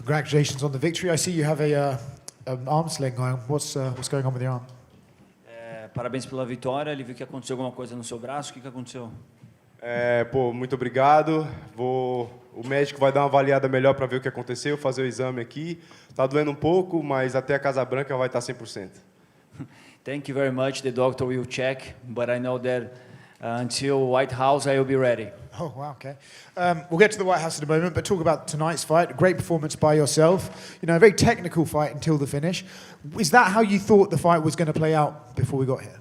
Congratulations on the victory. I see you have an arm sling going. What's going on with your arm? Parabéns pela vitória. Ele viu que aconteceu alguma coisa no seu braço. O que aconteceu? Muito obrigado. O médico vai dar uma avaliada melhor para ver o que aconteceu, fazer o exame aqui. Tá doendo um pouco, mas até a Casa Branca vai estar 100%. Thank you very much. The doctor will check, but I know that until White House I will be ready. Oh, wow, okay. We'll get to the White House in a moment, but talk about tonight's fight. A great performance by yourself. You know, a very technical fight until the finish. Is that how you thought the fight was going to play out before we got here?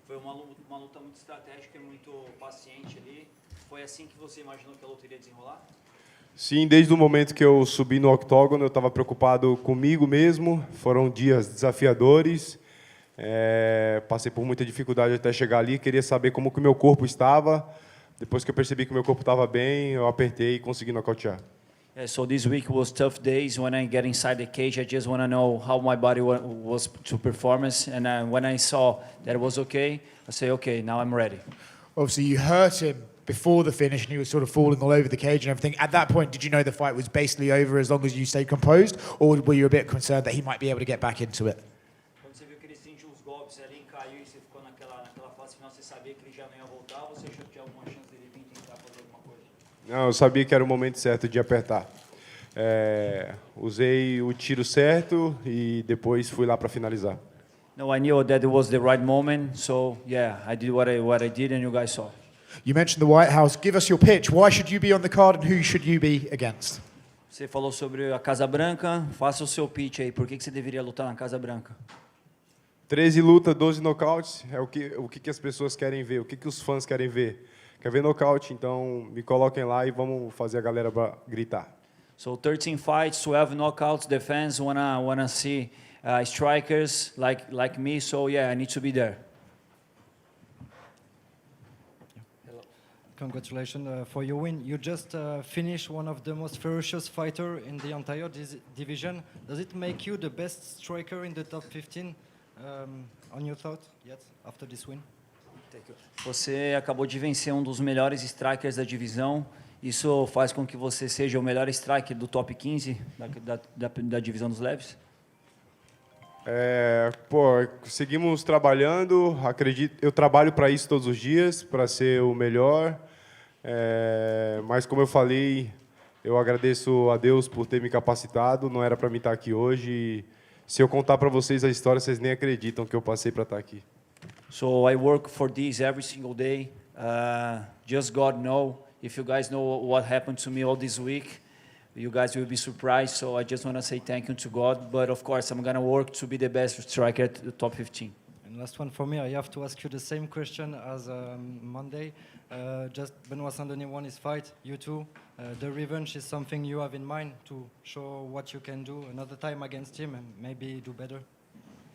Foi uma luta muito estratégica e muito paciente ali. Foi assim que você imaginou que a luta iria desenrolar? Sim, desde o momento que eu subi no octógono, eu estava preocupado comigo mesmo. Foram dias desafiadores. Passei por muita dificuldade até chegar ali. Queria saber como que o meu corpo estava. Depois que eu percebi que o meu corpo estava bem, eu apertei e consegui nocautear. So this week was tough days. When I get inside the cage, I just want to know how my body was to performance. And when I saw that it was okay, I say, okay, now I'm ready. Obviously, you hurt him before the finish, and he was sort of falling all over the cage and everything. At that point, did you know the fight was basically over as long as you stayed composed, or were you a bit concerned that he might be able to get back into it? Quando você viu que ele sentiu os golpes ali, caiu e você ficou naquela fase final, você sabia que ele já não ia voltar, ou você achou que tinha alguma chance dele vir tentar fazer alguma coisa? Não, eu sabia que era o momento certo de apertar. Usei o tiro certo e depois fui lá para finalizar. No, I knew that it was the right moment, so yeah, I did what I did, and you guys saw. You mentioned the White House. Give us your pitch. Why should you be on the card, and who should you be against? Você falou sobre a Casa Branca. Faça o seu pitch aí. Por que você deveria lutar na Casa Branca? 13 lutas, 12 nocautes. É o que as pessoas querem ver, o que os fãs querem ver. Quer ver nocaute? Então me coloquem lá e vamos fazer a galera gritar. So 13 fights, 12 knockouts. The fans wanna see strikers like me. So yeah, I need to be there. Congratulations for your win. You just finished one of the most ferocious fighter in the entire division. Does it make you the best striker in the top 15 on your thought yet after this win? Você acabou de vencer um dos melhores strikers da divisão. Isso faz com que você seja o melhor striker do top 15 da divisão dos leves? Seguimos trabalhando. Eu trabalho para isso todos os dias, para ser o melhor. Mas como eu falei, eu agradeço a Deus por ter me capacitado. Não era para mim estar aqui hoje. E se eu contar para vocês a história, vocês nem acreditam que eu passei para estar aqui. So I work for this every single day. Just God knows. If you guys know what happened to me all this week, you guys will be surprised. So I just want to say thank you to God. But of course, I'm going to work to be the best striker at the top 15. And last one for me, I have to ask you the same question as Monday. Just Benoit Denis won his fight, you too. The revenge is something you have in mind to show what you can do another time against him and maybe do better?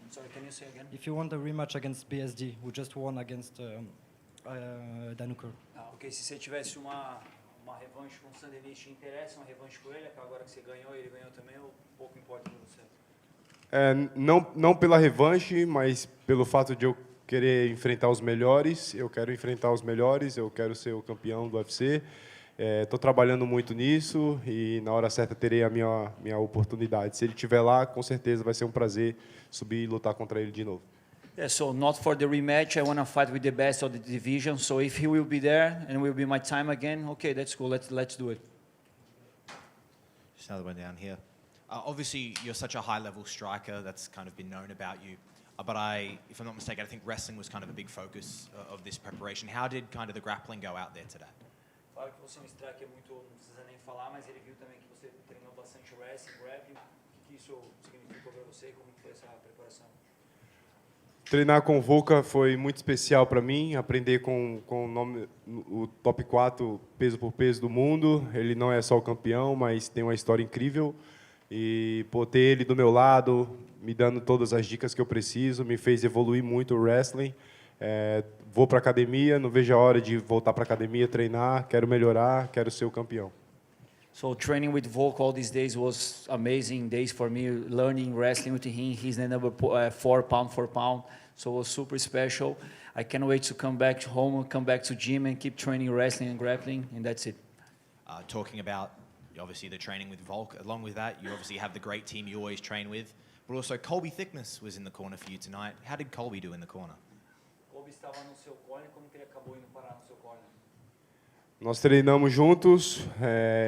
Sorry, can you say again? If you want a rematch against BSD, who just won against Danuker. Ok, se você tivesse uma revanche com o Denis, te interessa uma revanche com ele? Agora que você ganhou e ele ganhou também, ou pouco importa para você? Não pela revanche, mas pelo fato de eu querer enfrentar os melhores. Eu quero enfrentar os melhores, eu quero ser o campeão do UFC. Estou trabalhando muito nisso e na hora certa terei a minha oportunidade. Se ele estiver lá, com certeza vai ser um prazer subir e lutar contra ele de novo. Yeah, so not for the rematch. I want to fight with the best of the division. So if he will be there and will be my time again, okay, that's cool. Let's do it. Just another one down here. Obviously, you're such a high-level striker. That's kind of been known about you. But if I'm not mistaken, I think wrestling was kind of a big focus of this preparation. How did kind of the grappling go out there today? Claro que você é um striker muito, não precisa nem falar, mas ele viu também que você treinou bastante wrestling, grappling. O que isso significou para você? Como foi essa preparação? Treinar com o Volka foi muito especial para mim, aprender com o top 4 peso por peso do mundo. Ele não é só o campeão, mas tem uma história incrível. E ter ele do meu lado, me dando todas as dicas que eu preciso, me fez evoluir muito o wrestling. Vou para a academia, não vejo a hora de voltar para a academia, treinar, quero melhorar, quero ser o campeão. So training with Volk all these days was amazing days for me, learning wrestling with him. He's the number 4 pound for pound, so it was super special. I can't wait to come back home, come back to gym and keep training wrestling and grappling, and that's it. Talking about obviously the training with Volk. Along with that, you obviously have the great team you always train with. But also Colby Thickness was in the corner for you tonight. How did Colby do in the corner? Colby estava no seu corner, como que ele acabou indo parar no seu corner? Nós treinamos juntos.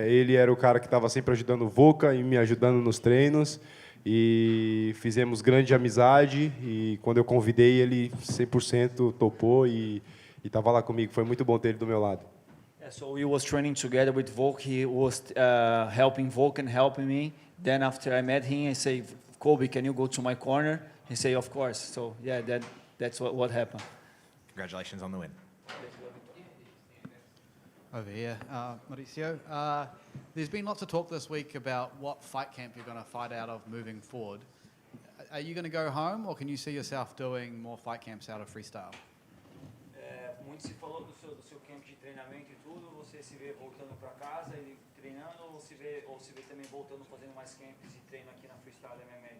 Ele era o cara que estava sempre ajudando o Volka e me ajudando nos treinos. E fizemos grande amizade. E quando eu convidei, ele 100% topou e estava lá comigo. Foi muito bom ter ele do meu lado. Yeah, so we was training together with Volk. He was helping Volk and helping me. Then after I met him, I say, Colby, can you go to my corner? He say, of course. So yeah, that's what happened. Congratulations on the win. Over here, Mauricio. There's been lots of talk this week about what fight camp you're going to fight out of moving forward. Are you going to go home, or can you see yourself doing more fight camps out of freestyle? Muito se falou do seu camp de treinamento e tudo. Você se vê voltando para casa e treinando, ou se vê também voltando fazendo mais camps e treino aqui na Freestyle MMA?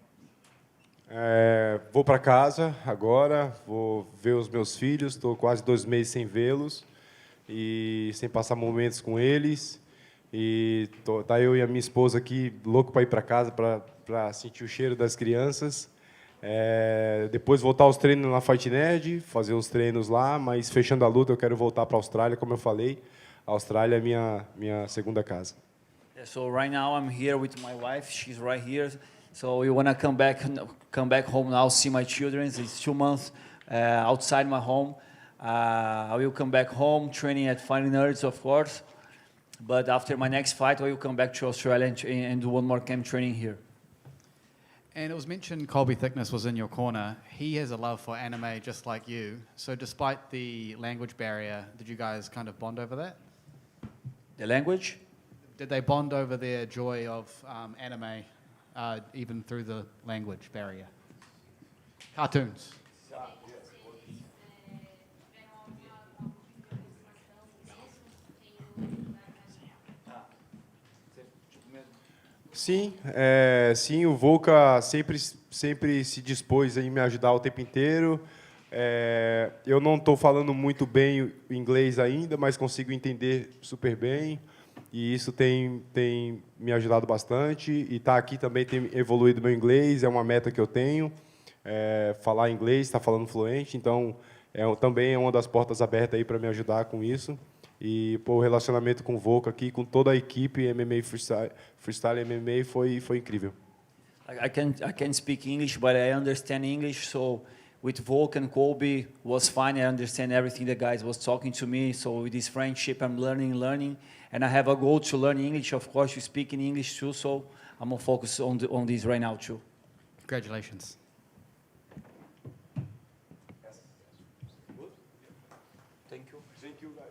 Vou para casa agora, vou ver os meus filhos. Estou quase 2 meses sem vê-los e sem passar momentos com eles. E tá eu e a minha esposa aqui louco para ir para casa para sentir o cheiro das crianças. Depois voltar aos treinos na Fight Nerd, fazer os treinos lá, mas fechando a luta eu quero voltar para a Austrália, como eu falei. A Austrália é minha segunda casa. Yeah, so right now I'm here with my wife. She's right here. So we want to come back home now, see my children. It's 2 months outside my home. I will come back home, training at Fighting Nerds, of course. But after my next fight, I will come back to Australia and do one more camp training here. And it was mentioned Colby Thickness was in your corner. He has a love for anime just like you. So despite the language barrier, did you guys kind of bond over that? The language? Did they bond over their joy of anime, even through the language barrier? Cartoons. Sim, o Volka sempre se dispôs a me ajudar o tempo inteiro. Eu não estou falando muito bem o inglês ainda, mas consigo entender super bem. E isso tem me ajudado bastante. E estar aqui também tem evoluído meu inglês, é uma meta que eu tenho. Falar inglês, estar falando fluente. Então, também é uma das portas abertas aí para me ajudar com isso. E o relacionamento com o Volka aqui, com toda a equipe MMA Freestyle MMA foi incrível. I can speak English, but I understand English. So with Volk and Colby was fine. I understand everything the guys was talking to me. So with this friendship, I'm learning, and I have a goal to learn English. Of course, you speak in English too. So I'm gonna focus on this right now too. Congratulations. Thank you. Thank you, guys.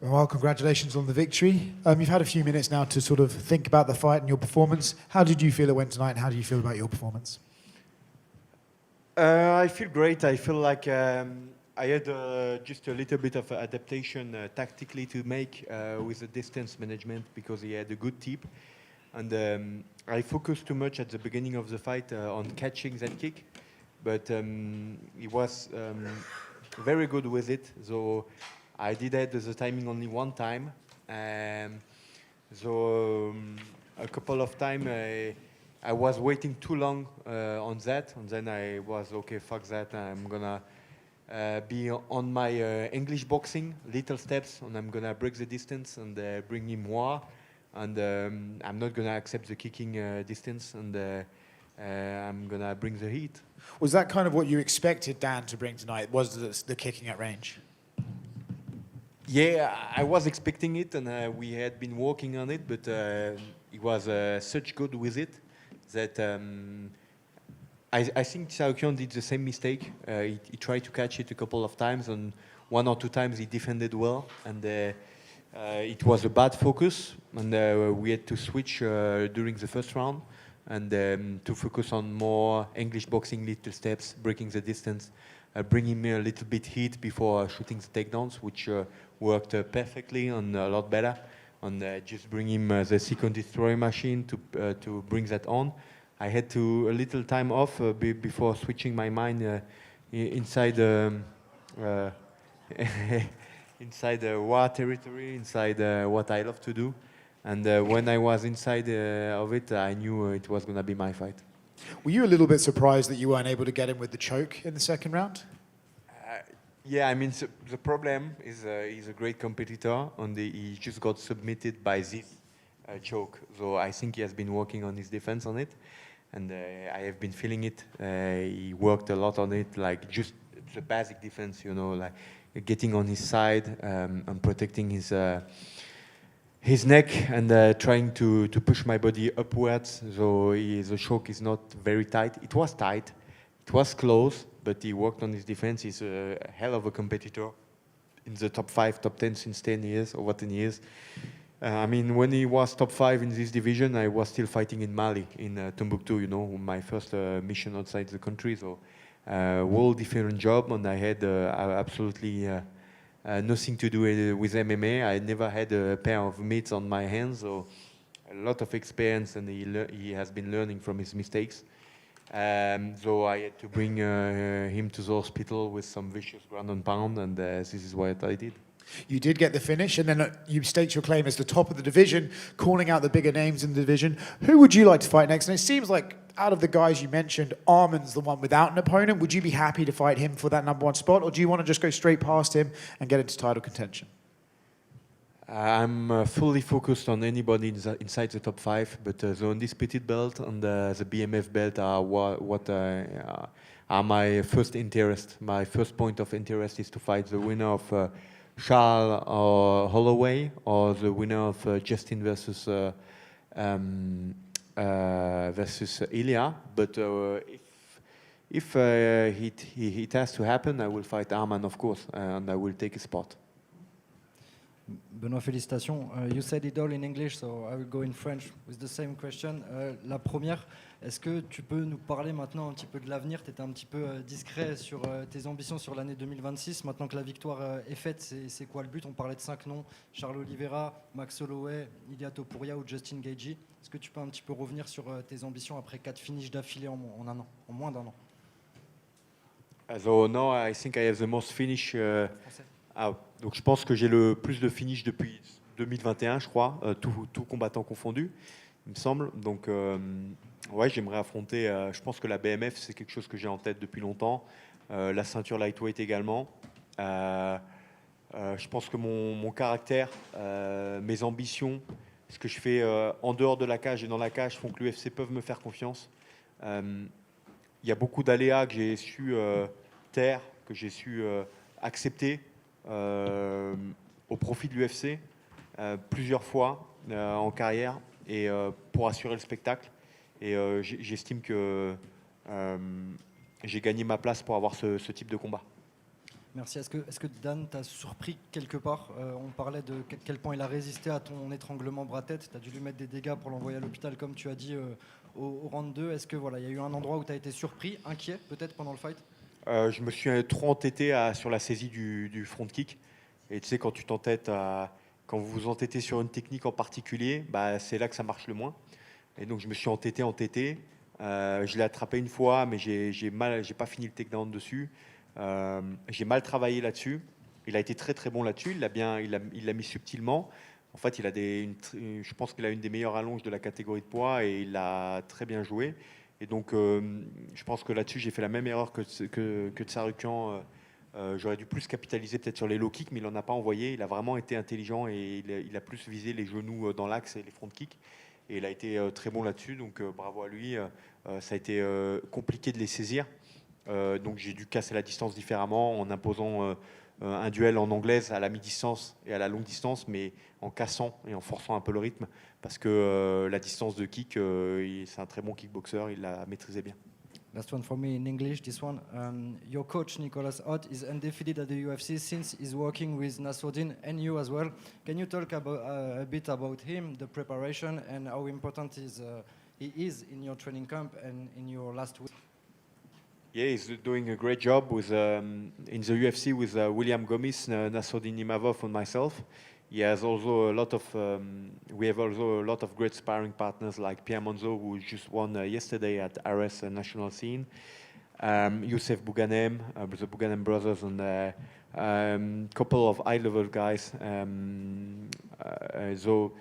Well, congratulations on the victory. You've had a few minutes now to sort of think about the fight and your performance. How did you feel it went tonight, and how do you feel about your performance? I feel great. I feel like I had just a little bit of adaptation tactically to make with the distance management because he had a good tip. And I focused too much at the beginning of the fight on catching that kick. But he was very good with it. So I did have the timing only one time. So a couple of times I was waiting too long on that, and then I was okay. Fuck that! I'm gonna be on my English boxing, little steps, and I'm gonna break the distance and bring him more. And I'm not gonna accept the kicking distance, and I'm gonna bring the heat. Was that kind of what you expected Dan to bring tonight? Was the kicking at range? Yeah, I was expecting it, and we had been working on it, but he was such good with it that I think Salkilld did the same mistake. He tried to catch it a couple of times, and 1 or 2 times he defended well, and it was a bad focus, and we had to switch during the first round, and to focus on more English boxing, little steps, breaking the distance, bringing me a little bit heat before shooting the takedowns, which worked perfectly and a lot better. And just bring him the second destroy machine to bring that on. I had to a little time off before switching my mind inside inside war territory, inside what I love to do. And when I was inside of it, I knew it was going to be my fight. Were you a little bit surprised that you weren't able to get him with the choke in the second round? Yeah, I mean, the problem is he's a great competitor, and he just got submitted by this choke. So I think he has been working on his defense on it, and I have been feeling it. He worked a lot on it, like just the basic defense, you know, like getting on his side and protecting his neck and trying to push my body upwards. So the choke is not very tight. It was tight. It was close, but he worked on his defense. He's a hell of a competitor in the top 5, top 10 since 10 years, over 10 years. I mean, when he was top 5 in this division, I was still fighting in Mali, in Timbuktu, you know, my first mission outside the country. So, whole different job, and I had absolutely nothing to do with MMA. I never had a pair of mitts on my hands, so a lot of experience, and he has been learning from his mistakes. So I had to bring him to the hospital with some vicious ground and pound, and this is what I did. You did get the finish, and then you state your claim as the top of the division, calling out the bigger names in the division. Who would you like to fight next? And it seems like out of the guys you mentioned, Arman's the one without an opponent. Would you be happy to fight him for that #1 spot, or do you want to just go straight past him and get into title contention? I'm fully focused on anybody inside the top 5, but the undisputed belt and the BMF belt are what are my first interest. My first point of interest is to fight the winner of Charles or Holloway, or the winner of Justin versus Ilya. But if it has to happen, I will fight Arman, of course, and I will take a spot. Benoit, félicitations. You said it all in English, so I will go in French with the same question. La première, est-ce que tu peux nous parler maintenant un petit peu de l'avenir? Tu étais un petit peu discret sur tes ambitions sur l'année 2026. Maintenant que la victoire est faite, c'est quoi le but? On parlait de 5 noms, Charles Oliveira, Max Holloway, Ilia Topuria ou Justin Gaethje. Est-ce que tu peux un petit peu revenir sur tes ambitions après 4 finishes d'affilée en moins d'un an? So now I think I have the most finish. Donc je pense que j'ai le plus de finish depuis 2021, je crois, tout combattant confondu, il me semble. Donc ouais, j'aimerais affronter. Je pense que la BMF, c'est quelque chose que j'ai en tête depuis longtemps. La ceinture lightweight également. Je pense que mon caractère, mes ambitions, ce que je fais en dehors de la cage et dans la cage font que l'UFC peuvent me faire confiance. Il y a beaucoup d'aléas que j'ai su taire, que j'ai su accepter au profit de l'UFC plusieurs fois en carrière et pour assurer le spectacle. Et j'estime que j'ai gagné ma place pour avoir ce type de combat. Merci. Est-ce que Dan t'a surpris quelque part? On parlait de quel point il a résisté à ton étranglement bras-tête. Tu as dû lui mettre des dégâts pour l'envoyer à l'hôpital, comme tu as dit, au round 2. Est-ce que voilà, il y a eu un endroit où tu as été surpris, inquiet peut-être pendant le fight? Je me suis trop entêté sur la saisie du front kick. Et tu sais, quand tu t'entêtes quand vous vous entêtez sur une technique en particulier, bah, c'est là que ça marche le moins. Et donc, je me suis entêté. Je l'ai attrapé une fois, mais j'ai pas fini le takedown dessus. J'ai mal travaillé là-dessus. Il a été très très bon là-dessus. Il l'a mis subtilement. En fait, je pense qu'il a une des meilleures allonges de la catégorie de poids et il a très bien joué. Et donc, je pense que là-dessus, j'ai fait la même erreur que Tsarukian. J'aurais dû plus capitaliser peut-être sur les low kicks, mais il n'en a pas envoyé. Il a vraiment été intelligent et il a plus visé les genoux dans l'axe et les front kicks. Et il a été très bon là-dessus, donc bravo à lui. Ça a été compliqué de les saisir. Donc j'ai dû casser la distance différemment en imposant un duel en anglaise à la mi-distance et à la longue distance, mais en cassant et en forçant un peu le rythme, parce que la distance de kick, c'est un très bon kickboxer, il l'a maîtrisé bien. Last one for me in English. This one, your coach Nicolas Ott is undefeated at the UFC since he's working with Nassourdine and you as well. Can you talk about a bit about him, the preparation, and how important he is in your training camp and in your last week? Yeah, he's doing a great job in the UFC with William Gomis, Nassourdine Imavov, and myself. He has also we have also a lot of great sparring partners like Pierre Monzo, who just won yesterday at RS National Scene, Youssef Bouganem, the Bouganem brothers, and a couple of high-level guys. So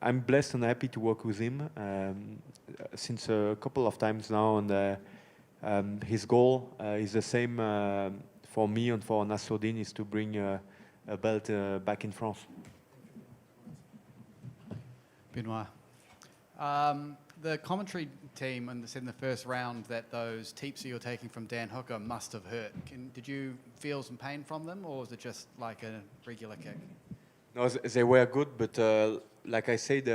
I'm blessed and happy to work with him since a couple of times now, and his goal is the same for me and for Nassourdine, is to bring a belt back in France. Benoit. The commentary team said in the first round that those teeps that you're taking from Dan Hooker must have hurt. Did you feel some pain from them, or was it just like a regular kick? No, they were good, but like I said,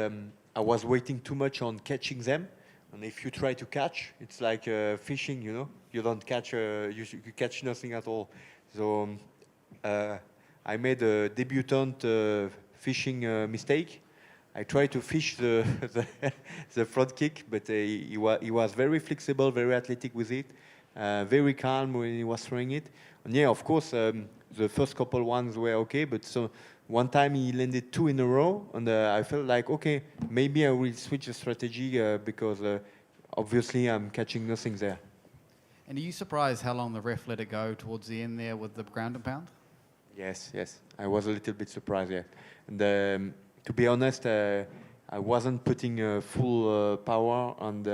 I was waiting too much on catching them. And if you try to catch, it's like fishing, you know. You don't catch, you catch nothing at all. So I made a debutant fishing mistake. I tried to fish the front kick, but he was very flexible, very athletic with it, very calm when he was throwing it. And yeah, of course, the first couple ones were okay, but so one time he landed 2 in a row, and I felt like, okay, maybe I will switch the strategy because obviously I'm catching nothing there. And are you surprised how long the ref let it go towards the end there with the ground and pound? Yes. I was a little bit surprised, yeah. And to be honest, I wasn't putting full power on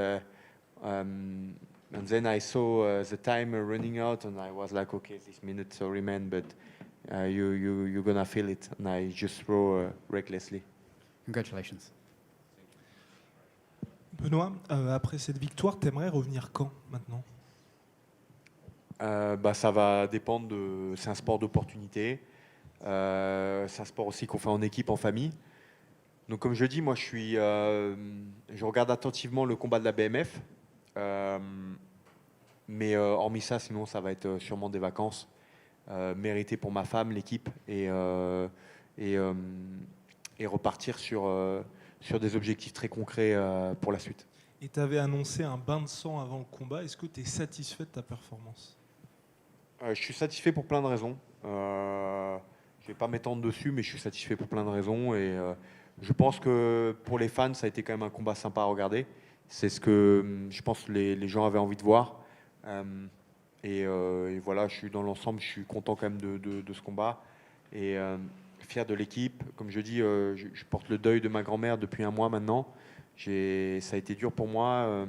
and then I saw the time running out, and I was like, okay, this minute remain, but you're gonna feel it, and I just throw recklessly. Congratulations. Benoît, après cette victoire, t'aimerais revenir quand maintenant? Ça va dépendre c'est un sport d'opportunité. C'est un sport aussi qu'on fait en équipe, en famille. Donc comme je dis, moi je regarde attentivement le combat de la BMF. Mais hormis ça, sinon ça va être sûrement des vacances méritées pour ma femme, l'équipe, et repartir sur des objectifs très concrets pour la suite. Et tu avais annoncé un bain de sang avant le combat. Est-ce que tu es satisfait de ta performance? Je suis satisfait pour plein de raisons. Je ne vais pas m'étendre dessus, mais je suis satisfait pour plein de raisons. Et je pense que pour les fans, ça a été quand même un combat sympa à regarder. C'est ce que je pense que les gens avaient envie de voir. Et voilà, dans l'ensemble, je suis content quand même de ce combat. Et fier de l'équipe. Comme je dis, je porte le deuil de ma grand-mère depuis 1 mois maintenant. Ça a été dur pour moi.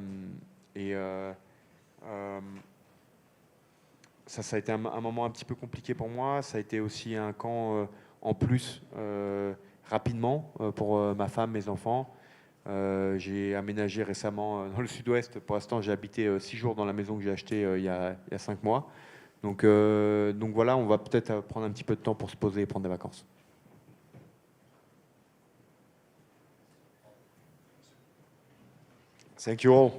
Ça a été un moment un petit peu compliqué pour moi. Ça a été aussi un camp en plus rapidement pour ma femme, mes enfants. J'ai aménagé récemment dans le sud-ouest. Pour l'instant, j'ai habité 6 jours dans la maison que j'ai achetée il y a 5 mois. Donc voilà, on va peut-être prendre un petit peu de temps pour se poser et prendre des vacances. Thank you all.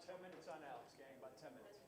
about 10 minutes on Alex, gang, about 10 minutes.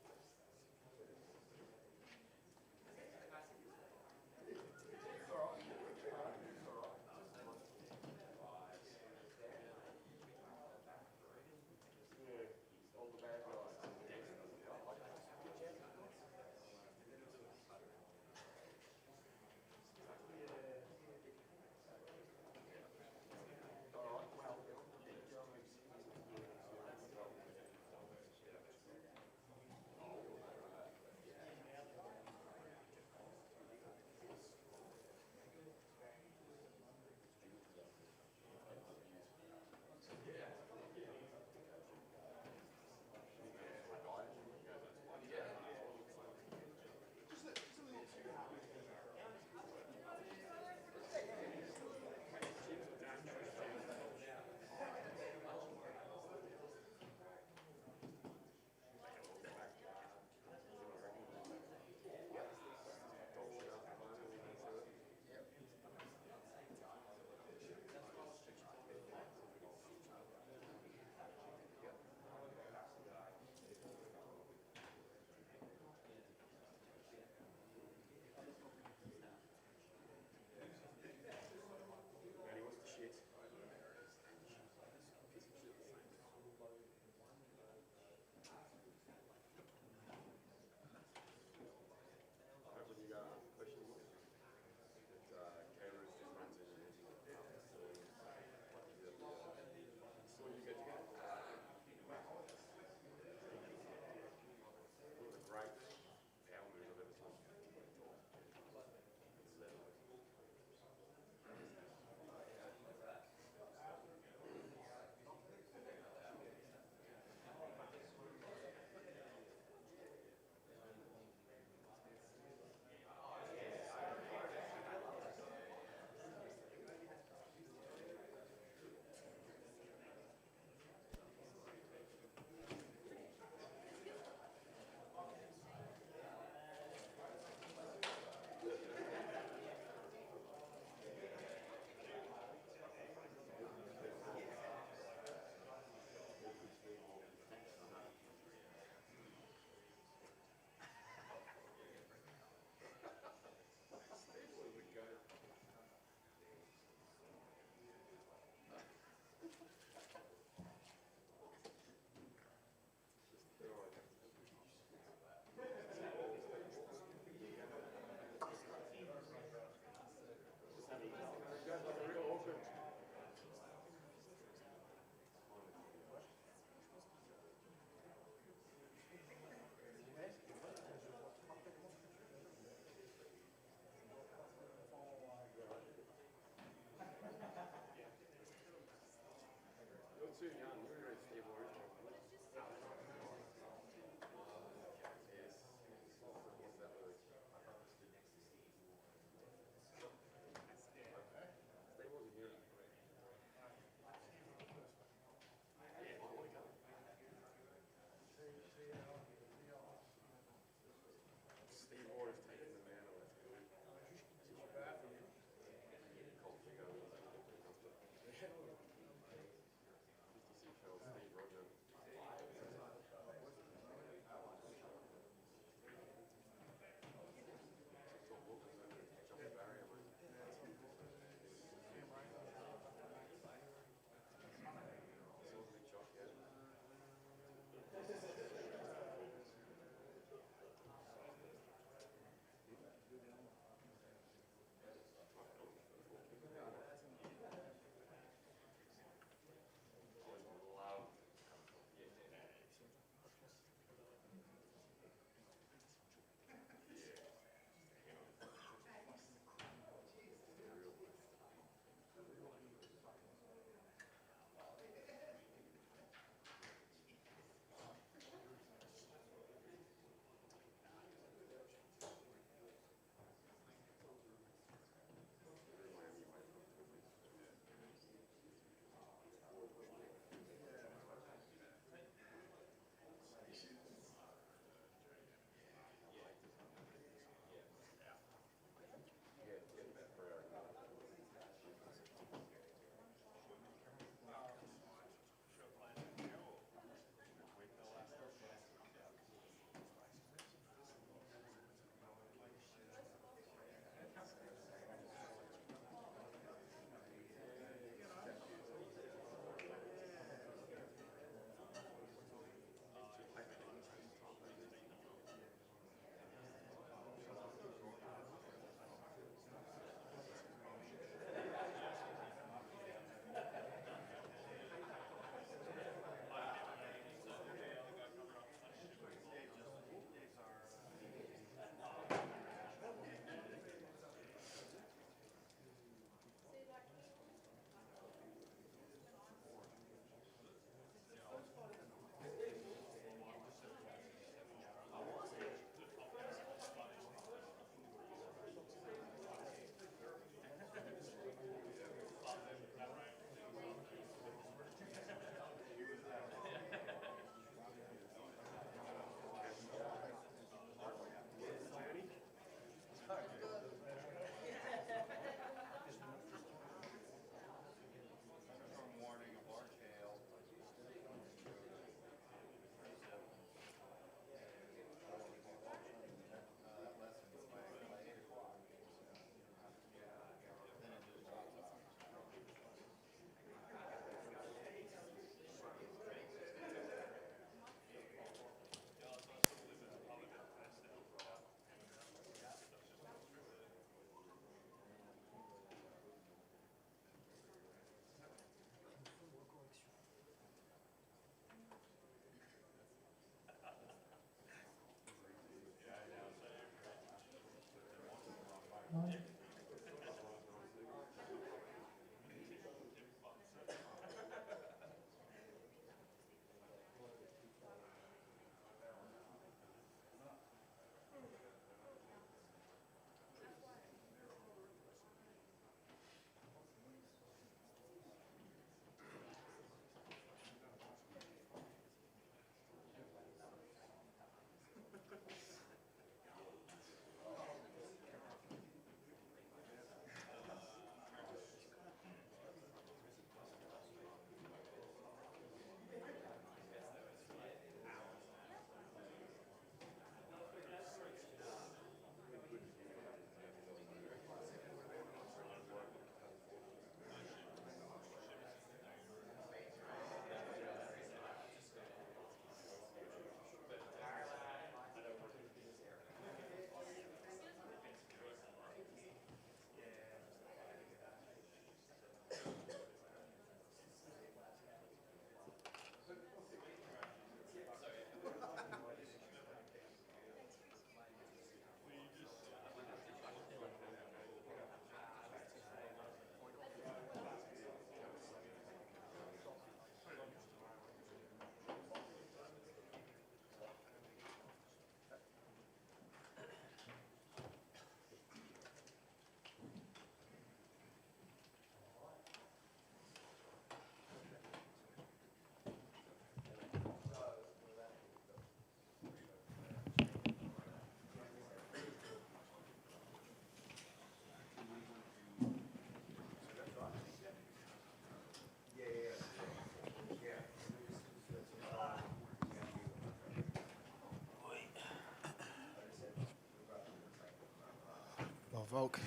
Volk,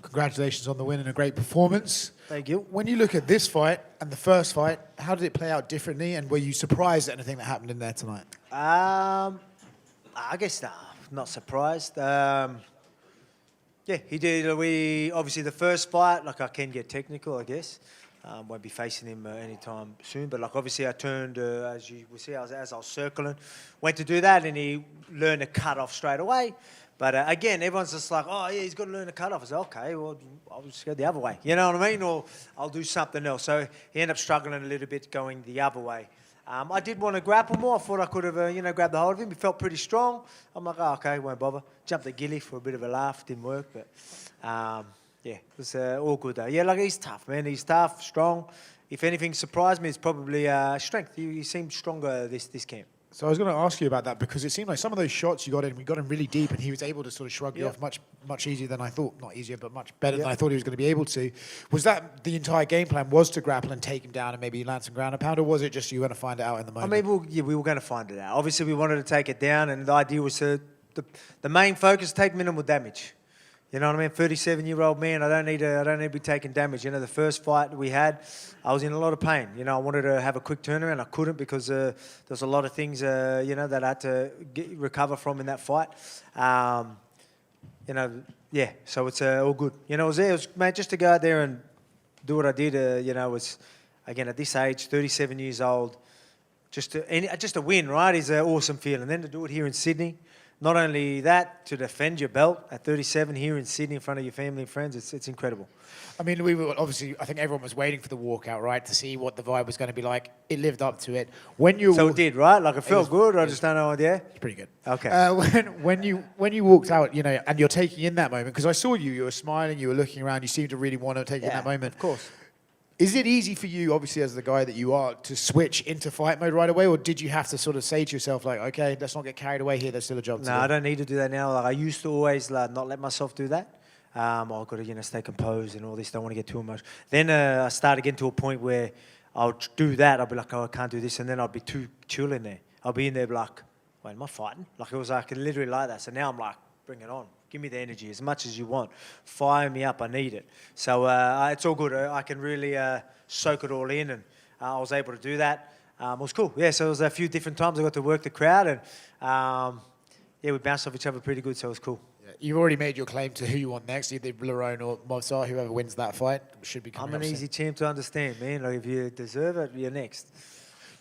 congratulations on the win and a great performance. Thank you. When you look at this fight and the first fight, how did it play out differently, and were you surprised at anything that happened in there tonight? I guess not surprised. Yeah, he did. We obviously the first fight, like I can get technical, I guess. Won't be facing him anytime soon, but like obviously I turned, as you will see, as I was circling, went to do that, and he learned to cut off straight away. But again, everyone's just like, oh yeah, he's got to learn to cut off. I said, okay, well, I'll just go the other way. You know what I mean? Or I'll do something else. So he ended up struggling a little bit going the other way. I did want to grapple more. I thought I could have, grabbed the hold of him. He felt pretty strong. I'm like, oh, okay, won't bother. Jumped at Gilly for a bit of a laugh. Didn't work, but yeah, it was all good though. Yeah, like he's tough, man. He's tough, strong. If anything surprised me, it's probably strength. He seemed stronger this camp. So I was going to ask you about that because it seemed like some of those shots you got in, we got him really deep, and he was able to sort of shrug you off much easier than I thought. Not easier, but much better than I thought he was going to be able to. Was that the entire game plan, was to grapple and take him down and maybe land some ground and pound, or was it just you were going to find it out in the moment? I mean, we were going to find it out. Obviously, we wanted to take it down, and the idea was to the main focus, take minimal damage. You know what I mean? 37-year-old man, I don't need to be taking damage. The first fight we had, I was in a lot of pain. I wanted to have a quick turnaround. I couldn't because there was a lot of things, that I had to recover from in that fight. Yeah, so it's all good. It was mate, just to go out there and do what I did, was, again, at this age, 37 years old, just to win, right, is an awesome feeling. Then to do it here in Sydney, not only that, to defend your belt at 37 here in Sydney in front of your family and friends, it's incredible. I mean, we were obviously, I think everyone was waiting for the walkout, right, to see what the vibe was going to be like. It lived up to it. So it did, right? Like it felt good. I just don't know. Yeah, it's pretty good. Okay. When you walked out, and you're taking in that moment, because I saw you were smiling, you were looking around, you seemed to really want to take in that moment. Of course. Is it easy for you, obviously, as the guy that you are, to switch into fight mode right away, or did you have to sort of say to yourself, like, okay, let's not get carried away here, there's still a job to do? No, I don't need to do that now. Like I used to always not let myself do that. I've got to, stay composed and all this, don't want to get too much. Then I started getting to a point where I'll do that, I'll be like, oh, I can't do this, and then I'll be too chill in there. I'll be in there like, wait, am I fighting? Like it was like literally like that. So now I'm like, bring it on. Give me the energy as much as you want. Fire me up, I need it. So it's all good. I can really soak it all in, and I was able to do that. It was cool. Yeah, so it was a few different times I got to work the crowd, and we bounced off each other pretty good, so it was cool. Yeah, you've already made your claim to who you want next, either Lerone or Mozart, whoever wins that fight should be coming I'm an easy champ to understand, man. Like if you deserve it, you're next.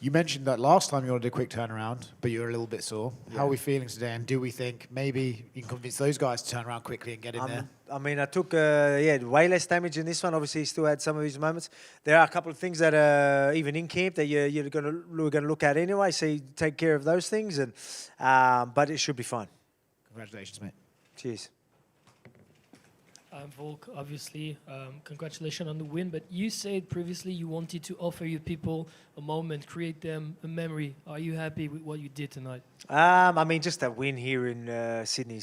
You mentioned that last time you wanted a quick turnaround, but you were a little bit sore. Yeah. How are we feeling today? And do we think maybe you can convince those guys to turn around quickly and get in there? I mean, I took way less damage in this one. Obviously, he still had some of his moments. There are a couple of things that are even in camp that we're going to look at anyway. So you take care of those things, and but it should be fine. Congratulations, mate. Cheers. Volk, obviously, congratulations on the win, but you said previously you wanted to offer your people a moment, create them a memory. Are you happy with what you did tonight? I mean, just a win here in Sydney,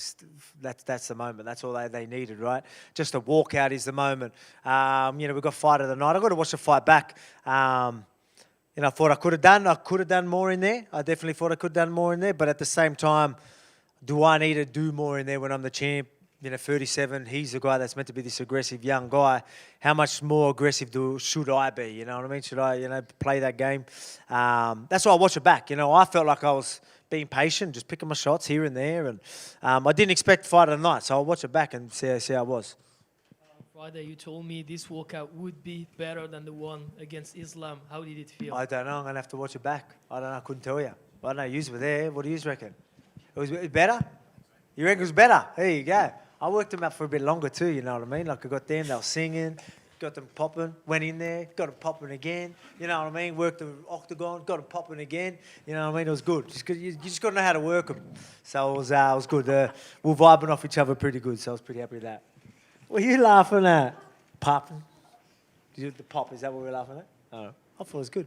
that's the moment. That's all they needed, right? Just a walkout is the moment. We've got fight of the night. I've got to watch the fight back. I thought I could have done more in there. I definitely thought I could have done more in there, but at the same time, do I need to do more in there when I'm the champ? 37, he's the guy that's meant to be this aggressive young guy. How much more aggressive should I be? You know what I mean? Should I, play that game? That's why I watch it back. I felt like I was being patient, just picking my shots here and there. And I didn't expect fight of the night, so I'll watch it back and see how I was. Friday, you told me this walkout would be better than the one against Islam. How did it feel? I don't know. I'm going to have to watch it back. I don't know. I couldn't tell you. I don't know. You were there. What do you reckon? It was better? You reckon it was better? There you go. I worked them out for a bit longer too, you know what I mean? Like I got them, they were singing, got them popping, went in there, got them popping again, you know what I mean? Worked the octagon, got them popping again, you know what I mean? It was good. You just got to know how to work them. So it was good. We were vibing off each other pretty good, so I was pretty happy with that. What are you laughing at? Popping? The pop, is that what we're laughing at? Oh, I thought it was good.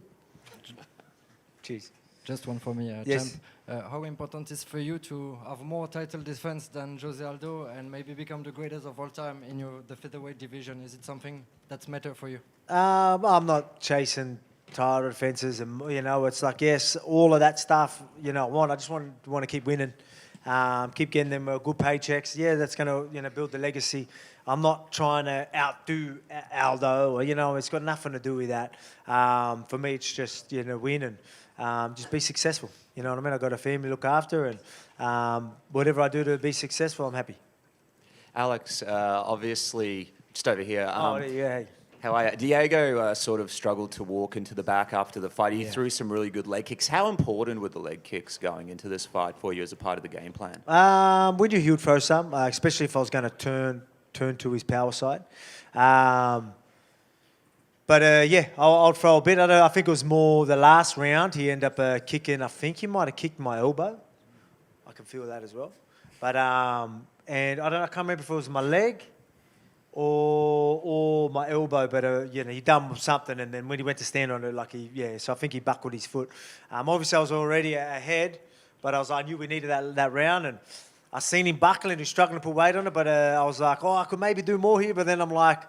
Cheers. Just one for me, yes. Champ. How important is for you to have more title defense than Jose Aldo and maybe become the greatest of all time in the featherweight division? Is it something that's matter for you? I'm not chasing title defenses, and it's like, yes, all of that stuff. I just want to keep winning. keep getting them good paychecks. Yeah, that's going to build the legacy. I'm not trying to outdo Aldo, or it's got nothing to do with that. For me, it's just win and just be successful. You know what I mean? I've got a family to look after, and whatever I do to be successful, I'm happy. Alex, obviously, just over here. Yeah. How are you? Diego sort of struggled to walk into the back after the fight. He threw some really good leg kicks. How important were the leg kicks going into this fight for you as a part of the game plan? We knew he would throw some, especially if I was going to turn to his power side. But yeah, I'll throw a bit. I think it was more the last round. He ended up kicking. I think he might have kicked my elbow. I can feel that as well. But and I can't remember if it was my leg or my elbow. But he done something, and then when he went to stand on it, so I think he buckled his foot. Obviously, I was already ahead, but I knew we needed that round, and I seen him buckling. He's struggling to put weight on it, but I was like, I could maybe do more here. But then I'm like,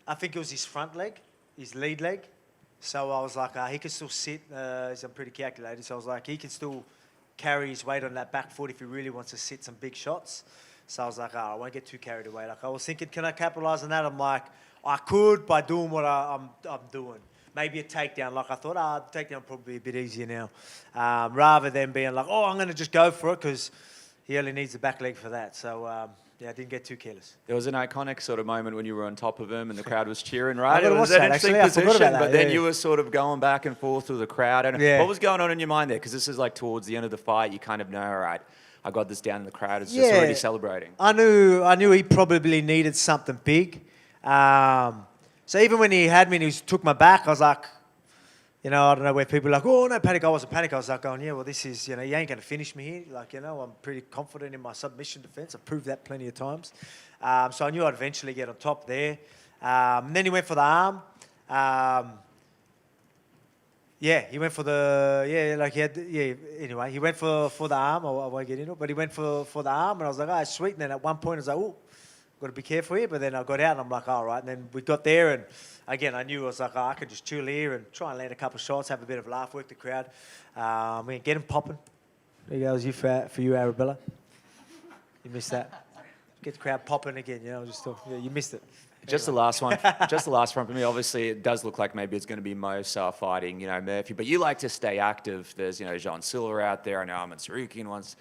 I think it was his front leg, his lead leg. So I was like, he can still sit. I'm pretty calculated. So I was like, he can still carry his weight on that back foot if he really wants to sit some big shots. So I was like, I won't get too carried away. Like I was thinking, can I capitalize on that? I'm like, I could by doing what I'm doing. Maybe a takedown. Like I thought, takedown would probably be a bit easier now, rather than being like, I'm going to just go for it because he only needs the back leg for that. So, I didn't get too careless. There was an iconic sort of moment when you were on top of him and the crowd was cheering, right? It was an interesting position, but then you were sort of going back and forth with the crowd. What was going on in your mind there? Because this is like towards the end of the fight. You kind of know, all right, I got this down, and the crowd is just already celebrating. I knew he probably needed something big. So even when he had me and he took my back, I was like, I don't know where people are like, no, panic. I wasn't panic. I was like going, well, this is, he ain't going to finish me here. Like, I'm pretty confident in my submission defense. I've proved that plenty of times. So I knew I'd eventually get on top there. And then he went for the arm. He went for the, anyway, he went for the arm. I won't get into it, but he went for the arm. And I was like, sweet. And then at one point I was like, got to be careful here. But then I got out and I'm like, all right. And then we got there and again, I knew I was like, I could just chill here and try and land a couple of shots, have a bit of a laugh, work the crowd. Get him popping. There goes for you, Arabella. You missed that. Get the crowd popping again, you missed it. Just the last one. Just the last one for me. Obviously, it does look like maybe it's going to be Mosa fighting, Murphy. But you like to stay active. There's, Jean Silva out there. I know Arman Tsarukyan wants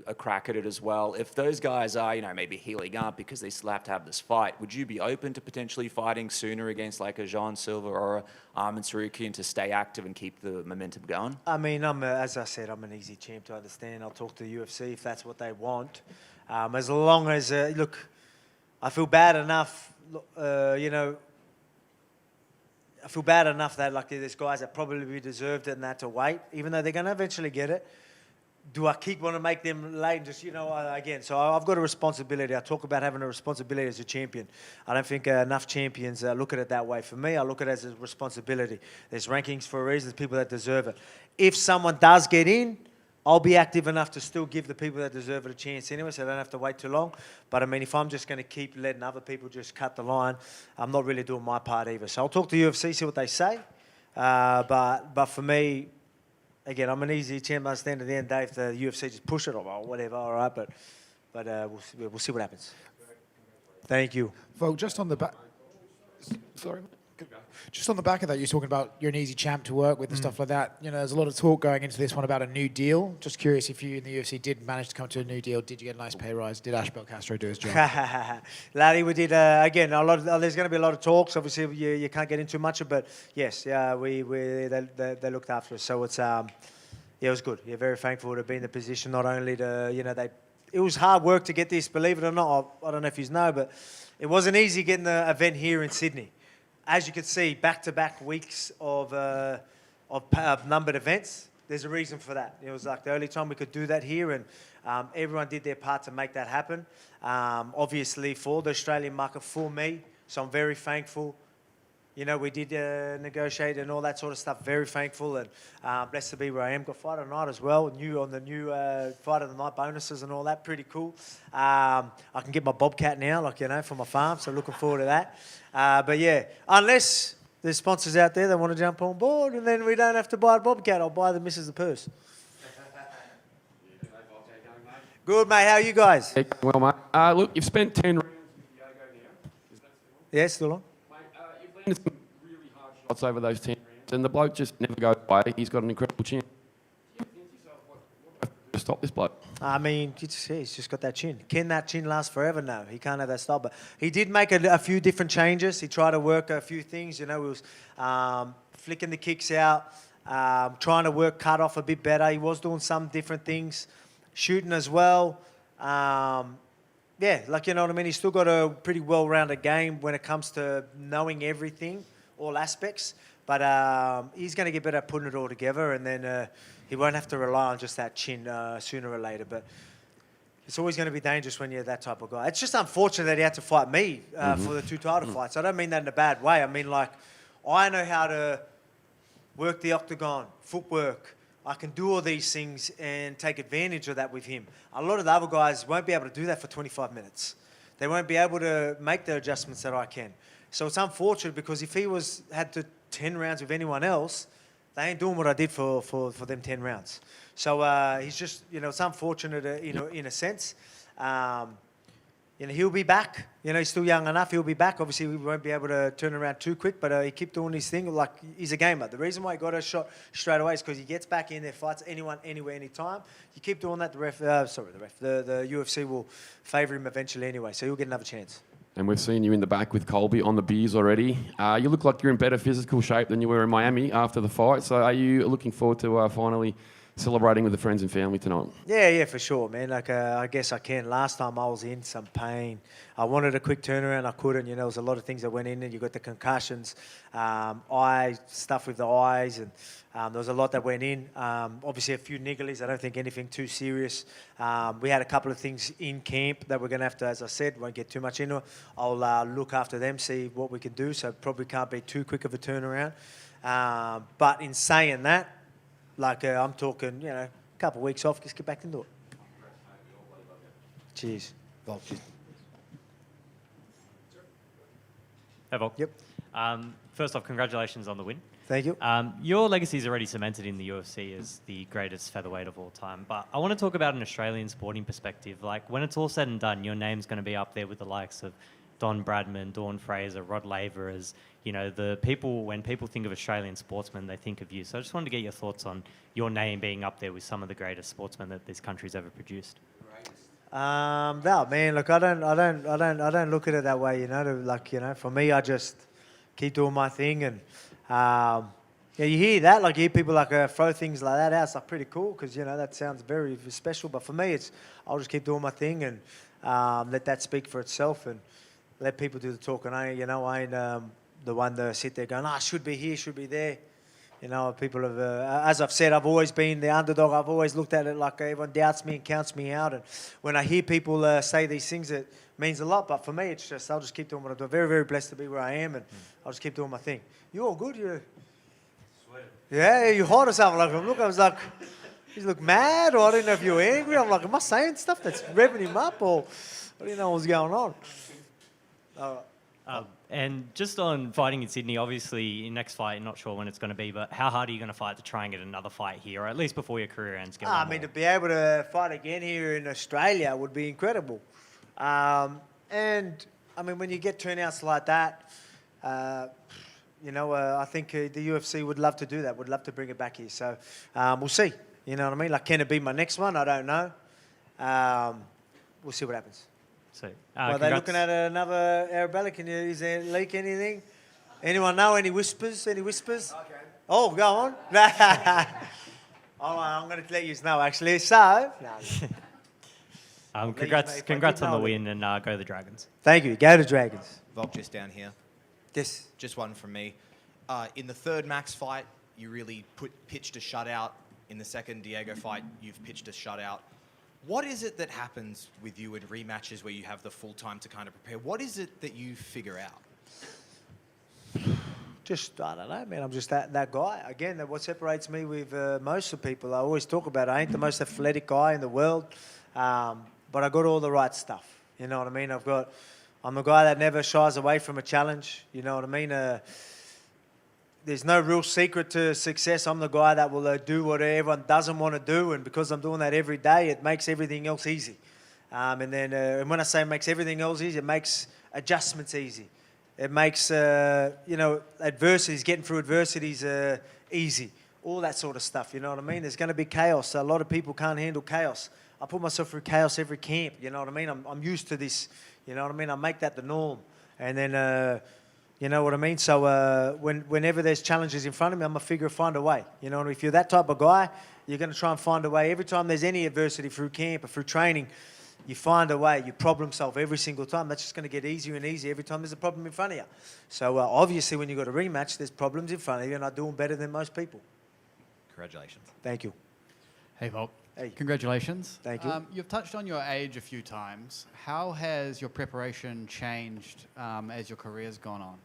a crack at it as well. If those guys are, maybe healing up because they still have to have this fight, would you be open to potentially fighting sooner against like a Jean Silva or a Arman Tsarukyan to stay active and keep the momentum going? I mean, as I said, I'm an easy champ to understand. I'll talk to the UFC if that's what they want. As long as, look, I feel bad enough, I feel bad enough that like there's guys that probably deserved it and that to wait, even though they're going to eventually get it. Do I keep want to make them late and just, again, so I've got a responsibility. I talk about having a responsibility as a champion. I don't think enough champions look at it that way. For me, I look at it as a responsibility. There's rankings for a reason. There's people that deserve it. If someone does get in, I'll be active enough to still give the people that deserve it a chance anyway, so I don't have to wait too long. But, I mean, if I'm just going to keep letting other people just cut the line, I'm not really doing my part either. So I'll talk to UFC, see what they say. But for me, again, I'm an easy champ. I understand at the end of the day, if the UFC just push it or whatever, all right. But we'll see what happens. Thank you. Vol, just on the back. Sorry. Just on the back of that, you're talking about you're an easy champ to work with and stuff like that. There's a lot of talk going into this one about a new deal. Just curious if you in the UFC did manage to come to a new deal. Did you get a nice pay rise? Did Ashbel Castro do his job? Laddie, we did, again, there's going to be a lot of talks. Obviously, you can't get into much of it, but yes, they looked after us. So it's, it was good. Yeah, very thankful to be in the position, not only to, it was hard work to get this, believe it or not. I don't know if you know, but it wasn't easy getting the event here in Sydney. As you can see, back-to-back weeks of numbered events. There's a reason for that. It was like the only time we could do that here, and everyone did their part to make that happen. Obviously, for the Australian market, for me, so I'm very thankful. We did negotiate and all that sort of stuff. Very thankful and blessed to be where I am. Got fight of the night as well. On the new fight of the night bonuses and all that. Pretty cool. I can get my bobcat now, from my farm. So looking forward to that. But yeah, unless there's sponsors out there that want to jump on board, and then we don't have to buy a bobcat. I'll buy the missus the purse. Good, mate. How are you guys? Hey, well, mate. Look, you've spent 10 rounds with Diego now. Yeah, still on. Mate, you've landed some really hard shots over those 10 rounds, and the bloke just never goes away. He's got an incredible chin. To stop this bloke. I mean, he's just got that chin. Can that chin last forever? No, he can't have that style. But he did make a few different changes. He tried to work a few things. You know, he was flicking the kicks out, trying to work cut off a bit better. He was doing some different things, shooting as well. Yeah, like, you know what I mean? He's still got a pretty well-rounded game when it comes to knowing everything, all aspects. But he's going to get better at putting it all together, and then he won't have to rely on just that chin sooner or later. But it's always going to be dangerous when you're that type of guy. It's just unfortunate that he had to fight me for the 2 title fights. I don't mean that in a bad way. I mean, like, I know how to work the octagon, footwork. I can do all these things and take advantage of that with him. A lot of the other guys won't be able to do that for 25 minutes. They won't be able to make the adjustments that I can. So it's unfortunate because if he had to 10 rounds with anyone else, they ain't doing what I did for them 10 rounds. So he's just, you know, it's unfortunate, in a sense. You know, he'll be back. You know, he's still young enough. He'll be back. Obviously, we won't be able to turn around too quick, but he keep doing his thing. Like, he's a gamer. The reason why he got a shot straight away is because he gets back in there, fights anyone, anywhere, anytime. You keep doing that, the UFC will favour him eventually anyway, so he'll get another chance. And we've seen you in the back with Colby on the beers already. You look like you're in better physical shape than you were in Miami after the fight. So are you looking forward to finally celebrating with the friends and family tonight? Yeah, for sure, man. Like, I guess I can. Last time I was in some pain. I wanted a quick turnaround. I couldn't. You know, there was a lot of things that went in, and you got the concussions, eye stuff with the eyes, and there was a lot that went in. Obviously, a few niggles. I don't think anything too serious. We had a couple of things in camp that we're going to have to, as I said, won't get too much into it. I'll look after them, see what we can do. So probably can't be too quick of a turnaround. But in saying that, like, I'm talking, you know, a couple of weeks off, just get back into it. Cheers. Cheers. Hey, Volk. Yep. First off, congratulations on the win. Thank you. Your legacy is already cemented in the UFC as the greatest featherweight of all time. But I want to talk about an Australian sporting perspective. Like, when it's all said and done, your name's going to be up there with the likes of Don Bradman, Dawn Fraser, Rod Laver as, you know, when people think of Australian sportsmen, they think of you. So I just wanted to get your thoughts on your name being up there with some of the greatest sportsmen that this country's ever produced. No, man, look, I don't look at it that way, you know. Like, you know, for me, I just keep doing my thing, and yeah, you hear that, like, you hear people like throw things like that out. It's like pretty cool because, you know, that sounds very special. But for me, I'll just keep doing my thing and let that speak for itself and let people do the talking. I ain't the one to sit there going, should be here, should be there. You know, people have, as I've said, I've always been the underdog. I've always looked at it like everyone doubts me and counts me out. And when I hear people say these things, it means a lot. But for me, it's just, I'll just keep doing what I do. Very, very blessed to be where I am, and I'll just keep doing my thing. You all good? You? Yeah, you hot or something? Like, I was like, you look mad, or I didn't know if you were angry. I'm like, am I saying stuff that's revving him up, or I didn't know what was going on? And just on fighting in Sydney, obviously, in next fight, not sure when it's going to be, but how hard are you going to fight to try and get another fight here, or at least before your career ends? I mean, to be able to fight again here in Australia would be incredible. And, I mean, when you get turnouts like that, you know, I think the UFC would love to do that, would love to bring it back here. So we'll see. You know what I mean? Like, can it be my next one? I don't know. We'll see what happens. So, are they looking at another Arabella? Is there leak anything? Anyone know? Any whispers? Any whispers? Okay. Oh, go on. I'm going to let you know, actually. So, congrats on the win, and go the Dragons. Thank you. Go to Dragons. Volk, just down here. Yes. Just one from me. In the third Max fight, you really pitched a shutout. In the second Diego fight, you've pitched a shutout. What is it that happens with you in rematches where you have the full time to kind of prepare? What is it that you figure out? Just, I don't know, man. I'm just that guy. Again, what separates me with most of the people, I always talk about, I ain't the most athletic guy in the world, but I got all the right stuff. You know what I mean? I'm a guy that never shies away from a challenge. You know what I mean? there's no real secret to success. I'm the guy that will do what everyone doesn't want to do, and because I'm doing that every day, it makes everything else easy. And then, and when I say it makes everything else easy, it makes adjustments easy. It makes, adversities, getting through adversities easy. All that sort of stuff, you know what I mean? There's going to be chaos. A lot of people can't handle chaos. I put myself through chaos every camp, you know what I mean? I'm used to this, you know what I mean? I make that the norm. And then, you know what I mean? So whenever there's challenges in front of me, I'm going to find a way. You know what I mean? If you're that type of guy, you're going to try and find a way. Every time there's any adversity through camp or through training, you find a way. You problem solve every single time. That's just going to get easier and easier every time there's a problem in front of you. So obviously when you've got a rematch, there's problems in front of you, and I do them better than most people. Congratulations. Thank you. Hey, Volk. Hey. Congratulations. Thank you. You've touched on your age a few times. How has your preparation changed as your career's gone on?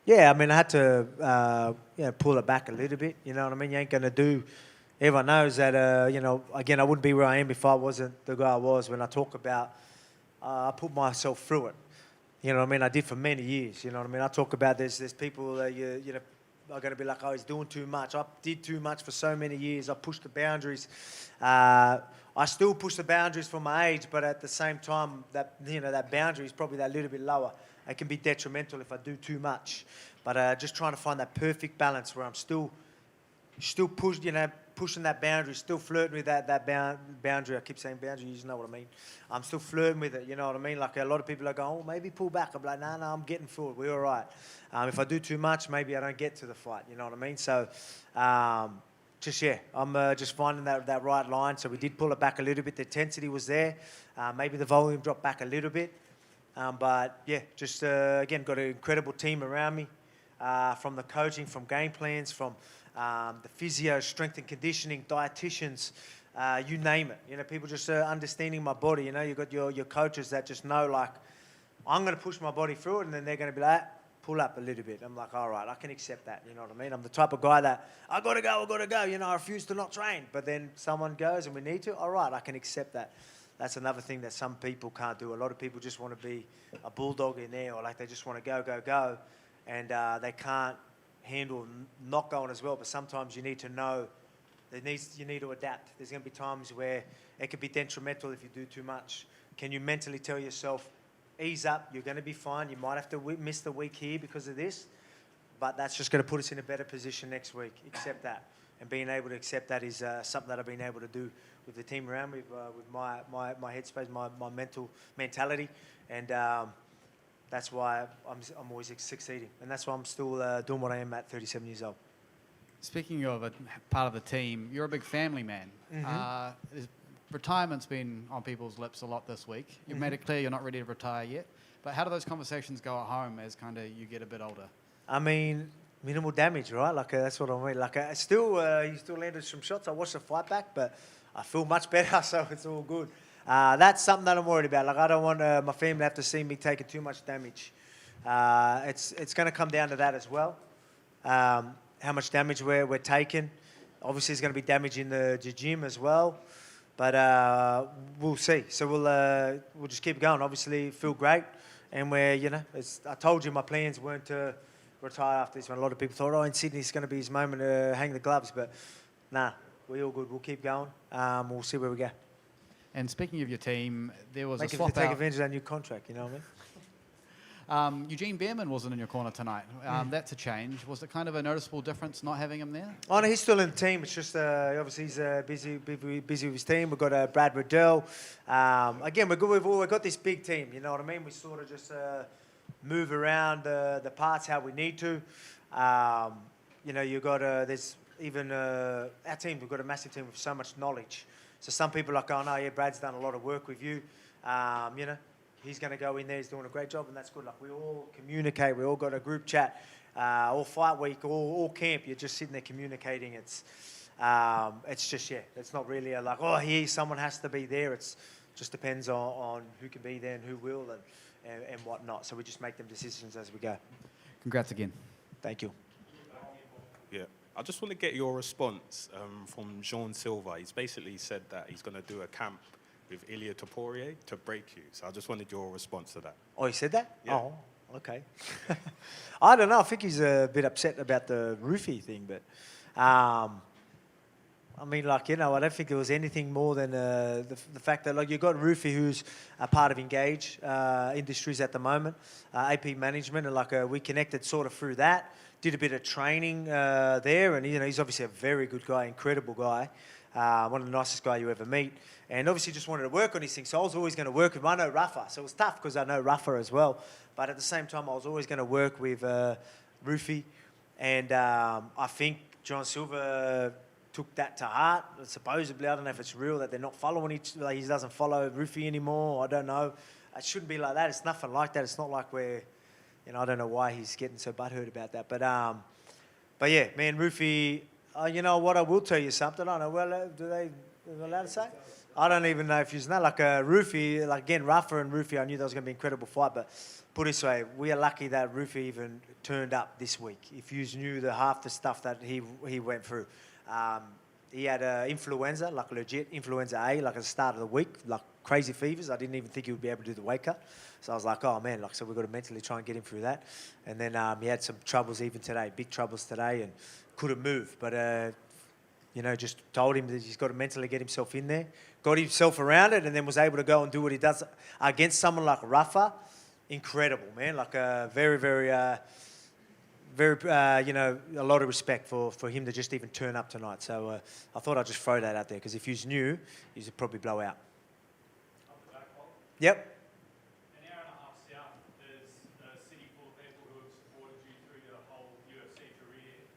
Yeah, I mean, I had to pull it back a little bit. You know what I mean? You ain't going to do... Everyone knows that, again, I wouldn't be where I am if I wasn't the guy I was. When I talk about, I put myself through it. You know what I mean? I did for many years. You know what I mean? I talk about there's people that are going to be like, oh, he's doing too much. I did too much for so many years. I pushed the boundaries. I still push the boundaries for my age, but at the same time, that boundary is probably that little bit lower. It can be detrimental if I do too much. But just trying to find that perfect balance where I'm still pushing that boundary, still flirting with that boundary. I keep saying boundary, you know what I mean. I'm still flirting with it, you know what I mean? Like a lot of people are going, oh, maybe pull back. I'm like, no, I'm getting through it. We're all right. If I do too much, maybe I don't get to the fight, you know what I mean? So, I'm just finding that right line. So we did pull it back a little bit. The intensity was there. Maybe the volume dropped back a little bit. But yeah, just again, got an incredible team around me, from the coaching, from game plans, from the physio, strength and conditioning, dietitians, you name it. You know, people just understanding my body. You know, you've got your coaches that just know, like, I'm going to push my body through it, and then they're going to be like, pull up a little bit. I'm like, all right, I can accept that. You know what I mean? I'm the type of guy that, I got to go. You know, I refuse to not train. But then someone goes and we need to, all right, I can accept that. That's another thing that some people can't do. A lot of people just want to be a bulldog in there, or like they just want to go. And they can't handle not going as well. But sometimes you need to know you need to adapt. There's going to be times where it could be detrimental if you do too much. Can you mentally tell yourself, ease up, you're going to be fine. You might have to miss the week here because of this, but that's just going to put us in a better position next week. Accept that. And being able to accept that is something that I've been able to do with the team around me, with my headspace, my mentality. And that's why I'm always succeeding. And that's why I'm still doing what I am at 37 years old. Speaking of a part of the team, you're a big family man. Mm-hmm. Retirement's been on people's lips a lot this week. You've made it clear you're not ready to retire yet. But how do those conversations go at home as kind of you get a bit older? I mean, minimal damage, right? Like that's what I mean. Like he still landed some shots. I watched the fight back, but I feel much better, so it's all good. That's something that I'm worried about. Like I don't want my family to have to see me taking too much damage. It's going to come down to that as well. How much damage we're taking. Obviously, there's going to be damage in the gym as well. But we'll see. So we'll just keep going. Obviously, feel great, and I told you my plans weren't to retire after this one. A lot of people thought, oh, in Sydney it's going to be his moment to hang the gloves, but nah, we're all good. We'll keep going. We'll see where we go. And speaking of your team, there was a swap out. Take advantage of that new contract. You know what I mean? Eugene Behrman wasn't in your corner tonight. That's a change. Was it kind of a noticeable difference not having him there? Oh, no, he's still in the team. It's just obviously he's busy with his team. We've got Brad Riddell. Again, we've got this big team. You know what I mean? We sort of just move around the parts how we need to. You got there's even our team. We've got a massive team with so much knowledge. So some people are like, oh no, yeah, Brad's done a lot of work with you. He's going to go in there. He's doing a great job, and that's good. Like we all communicate. We all got a group chat. All fight week, all camp. You're just sitting there communicating. It's just It's not really like someone has to be there. It's just depends on who can be there and who will and whatnot. So we just make them decisions as we go. Congrats again. Thank you. Yeah, I just want to get your response from Jean Silva. He's basically said that he's going to do a camp with Ilia Topuria to break you. So I just wanted your response to that. Oh, he said that? Yeah. Oh, Okay. I don't know. I think he's a bit upset about the Ruffy thing, but I mean, like, you know, I don't think there was anything more than the fact that, like, you've got Ruffy, who's a part of Engage Industries at the moment, AP management, and like we connected sort of through that. Did a bit of training there, and you know, he's obviously a very good guy, incredible guy, one of the nicest guys you ever meet. And obviously just wanted to work on these things. So I was always going to work with him. I know Rafa, so it was tough because I know Rafa as well. But at the same time, I was always going to work with Ruffy. And I think John Silver took that to heart. Supposedly, I don't know if it's real that they're not following each other. Like, he doesn't follow Ruffy anymore. I don't know. It shouldn't be like that. It's nothing like that. It's not like we're, you know, I don't know why he's getting so butthurt about that. But yeah, man, Ruffy, you know what, I will tell you something. I don't know, well, are they allowed to say? I don't even know if you know, like Ruffy, like again, Rafa and Ruffy, I knew that was going to be an incredible fight, but put it this way, we are lucky that Ruffy even turned up this week. If you knew the half the stuff that he went through. He had influenza, like legit influenza A, like at the start of the week, like crazy fevers. I didn't even think he would be able to do the weight cut. So I was like, oh man, like, so we've got to mentally try and get him through that. And then he had some troubles even today, big troubles today, and couldn't move. But, you know, just told him that he's got to mentally get himself in there, got himself around it, and then was able to go and do what he does against someone like Rafa. Incredible, man. Like very, you know, a lot of respect for him to just even turn up tonight. So I thought I'd just throw that out there because if you knew, you'd probably blow out. Yep. An hour and a half south, there's a city full of people who have supported you through your whole UFC career.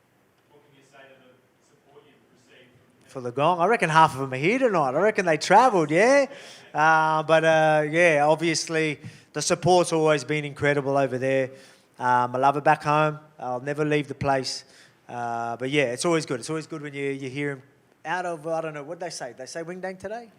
What can you say to the support you've received For the gong? I reckon half of them are here tonight. I reckon they travelled, yeah? Yeah, obviously the support's always been incredible over there. I love it back home. I'll never leave the place. But yeah, it's always good. It's always good when you hear him out of, I don't know, what did they say? They say Wing Dang today?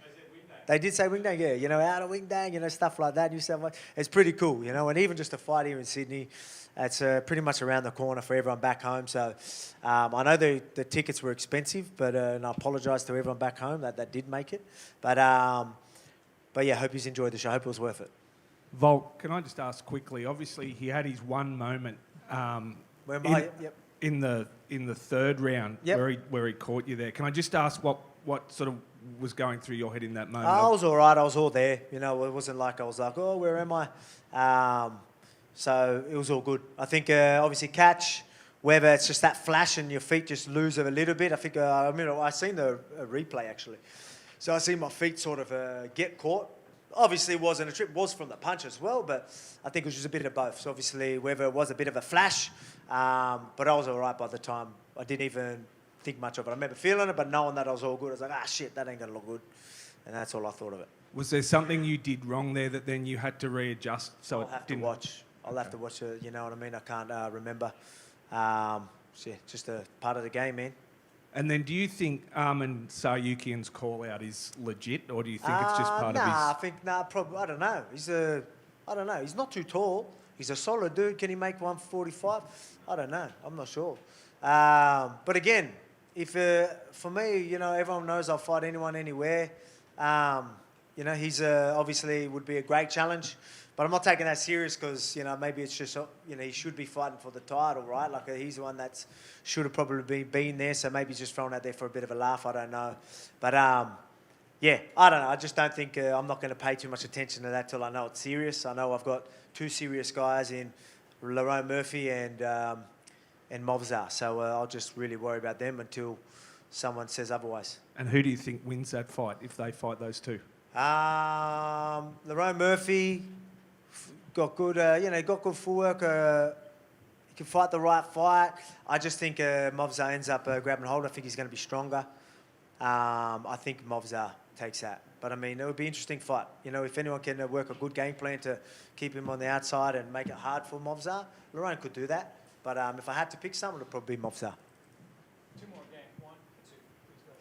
They did say Wing Dang, yeah. You know, out of Wing Dang, you know, stuff like that. New South Wales. It's pretty cool, you know. And even just a fight here in Sydney, it's pretty much around the corner for everyone back home. So I know the tickets were expensive, but and I apologise to everyone back home that did make it. But yeah, hope you enjoyed the show. Hope it was worth it. Volk, can I just ask quickly? Obviously, he had his one moment in the third round where he caught you there. Can I just ask what sort of was going through your head in that moment? I was all right. I was all there. You know, it wasn't like I was like, oh, where am I? So it was all good. I think obviously catch, whether it's just that flash and your feet just lose it a little bit. I think I seen the replay actually. So I seen my feet sort of get caught. Obviously, it wasn't a trip. It was from the punch as well, but I think it was just a bit of both. So obviously, whether it was a bit of a flash, but I was all right by the time. I didn't even think much of it. I remember feeling it, but knowing that I was all good, I was like, shit, that ain't going to look good. And that's all I thought of it. Was there something you did wrong there that then you had to readjust? So I'll have to watch. I'll have to watch it, you know what I mean? I can't remember. So yeah, just a part of the game, man. And then do you think Arman Saryukian's call-out is legit, or do you think it's just part of his... Probably, I don't know. I don't know. He's not too tall. He's a solid dude. Can he make 145? I don't know. I'm not sure. But again, if for me, you know, everyone knows I'll fight anyone, anywhere. You know, he's obviously would be a great challenge. But I'm not taking that serious because, you know, maybe it's just, you know, he should be fighting for the title, right? Like, he's the one that should have probably been there, so maybe he's just thrown out there for a bit of a laugh. I don't know. But, yeah, I don't know. I just don't think I'm not going to pay too much attention to that till I know it's serious. I know I've got two serious guys in Lerone Murphy and Movzar, so I'll just really worry about them until someone says otherwise. And who do you think wins that fight if they fight those two? Lerone Murphy... got good, you know, got good footwork. He can fight the right fight. I just think Movzar ends up grabbing hold. I think he's going to be stronger. I think Movzar takes that. But, I mean, it would be an interesting fight. You know, if anyone can work a good game plan to keep him on the outside and make it hard for Movzar, Lerone could do that. But if I had to pick someone, it would probably be Movzar. Two more again. 1, 2, please go.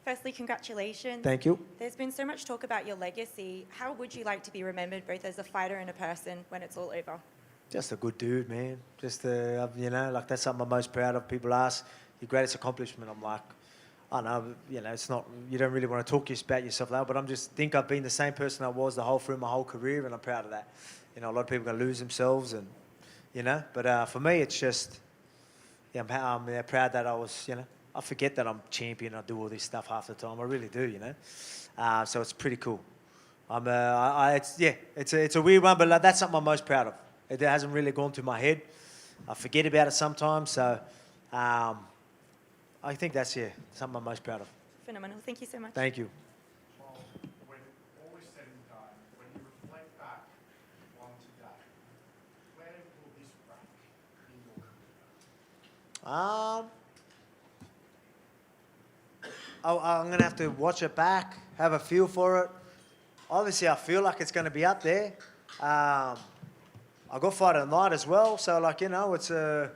Firstly, congratulations. Thank you. There's been so much talk about your legacy. How would you like to be remembered, both as a fighter and a person, when it's all over? Just a good dude, man. Just, you know, like that's something I'm most proud of. People ask, your greatest accomplishment. I'm like, I don't know, you know, it's not, you don't really want to talk about yourself now, but I'm just think I've been the same person I was through my whole career, and I'm proud of that. You know, a lot of people are going to lose themselves, and you know. But for me, it's just, yeah, I'm proud that I was, you know, I forget that I'm champion. I do all this stuff half the time. I really do, you know. So it's pretty cool. It's a weird one, but like, that's something I'm most proud of. It hasn't really gone to my head. I forget about it sometimes. So I think that's something I'm most proud of. Phenomenal. Thank you so much. Thank you. When all is said and done, when you reflect back on today, where will this rank in your career? I'm going to have to watch it back, have a feel for it. Obviously, I feel like it's going to be up there. I got fight of the night as well, so like, you know, it's a,